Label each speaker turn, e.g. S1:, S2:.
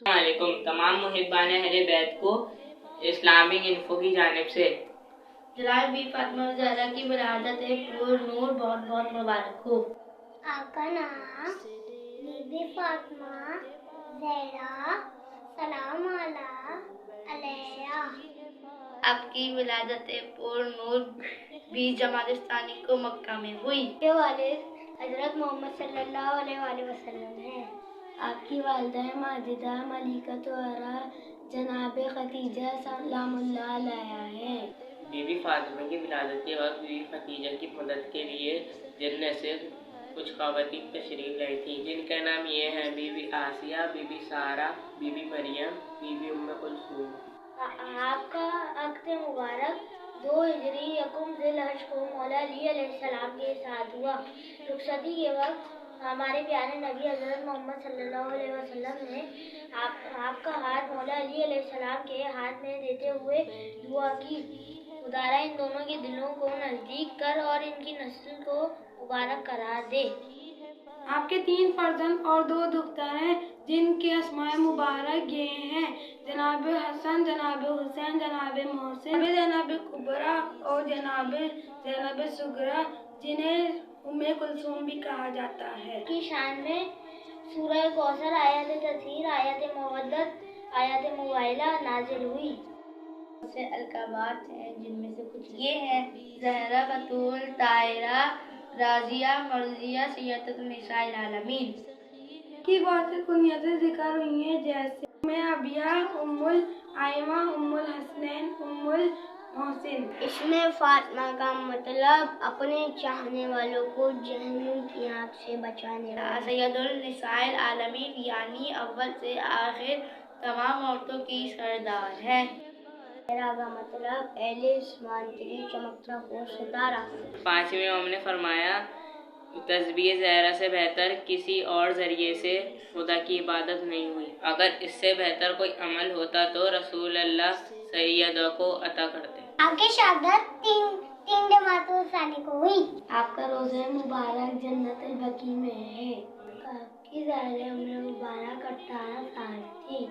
S1: السلام علیکم تمام محبان اہل بیت کو اسلامک انفو کی جانب سے
S2: جلال بی فاطمہ زہرا کی ولادت پر نور بہت بہت مبارک ہو۔
S3: آپ کا نام بی بی فاطمہ زہرا سلام علیہ۔
S2: آپ کی ولادت پر نور 20 جمادی الثانی کو مکہ میں ہوئی۔
S3: کے والد حضرت محمد صلی اللہ علیہ وآلہ وسلم ہیں۔ آپ کی والدہ ماجدہ ملکہ طہرہ جناب خدیجہ سلام اللہ علیہا ہیں۔
S1: بی بی فاطمہ کی ولادت کے وقت بی بی خدیجہ کی مدد کے لیے جنت سے کچھ خواتین تشریف لائی تھیں، جن کا نام یہ ہے: Bibi Asiya, Bibi Sara, Bibi Maryam, Bibi Umm Kulsoom.
S3: آپ کا عقد مبارک 2 ہجری یکم ذی الحج کو مولا علی علیہ السلام کے ساتھ ہوا۔ رخصتی کے وقت ہمارے پیارے نبی حضرت محمد صلی اللہ علیہ وسلم نے آپ کا ہاتھ مولا علی علیہ السلام کے ہاتھ میں دیتے ہوئے دعا کی: خدایا ان دونوں کے دلوں کو نزدیک کر اور ان کی نسل کو مبارک قرار دے۔
S4: آپ کے 3 فرزند اور 2 دختر ہیں، جن کے اسماء مبارک یہ ہیں: جناب حسن، جناب حسین، جناب محسن، جناب کبریٰ اور جناب زینب صغریٰ، جنہیں ام کلثوم بھی کہا جاتا ہے۔
S3: کی شان میں سورہ کوثر، آیت تطہیر، آیت مودت، آیت موائلہ نازل ہوئی۔
S2: سے القابات ہیں، جن میں سے کچھ یہ ہیں: زہرا، بطول، طاہرہ، راضیہ، مرضیہ، سیدۃ النساء العالمین۔
S4: کی بہت سی کنیتیں ذکر ہوئی ہیں، جیسے ام ابیہ، ام الائمہ، ام الحسنین، ام المحسن۔
S3: اس میں فاطمہ کا مطلب اپنے چاہنے والوں کو جہنم کی آگ سے بچانے والا۔
S2: سید النساء العالمین یعنی اول سے آخر تمام عورتوں کی سردار ہے۔
S3: زہرا کا مطلب اہل اسمان کے لیے چمکتا ہوا ستارہ۔
S1: 5ویں امام نے فرمایا: تسبیح زہرا سے بہتر کسی اور ذریعے سے خدا کی عبادت نہیں ہوئی۔ اگر اس سے بہتر کوئی عمل ہوتا تو رسول اللہ سیدہ کو عطا کرتے۔
S3: آپ کی شہادت 3 جمادی الثانی کو ہوئی۔
S4: آپ کا روضہ مبارک جنت البقیع میں ہے۔
S3: آپ کی ظاہر عمر مبارک 18 سال تھی۔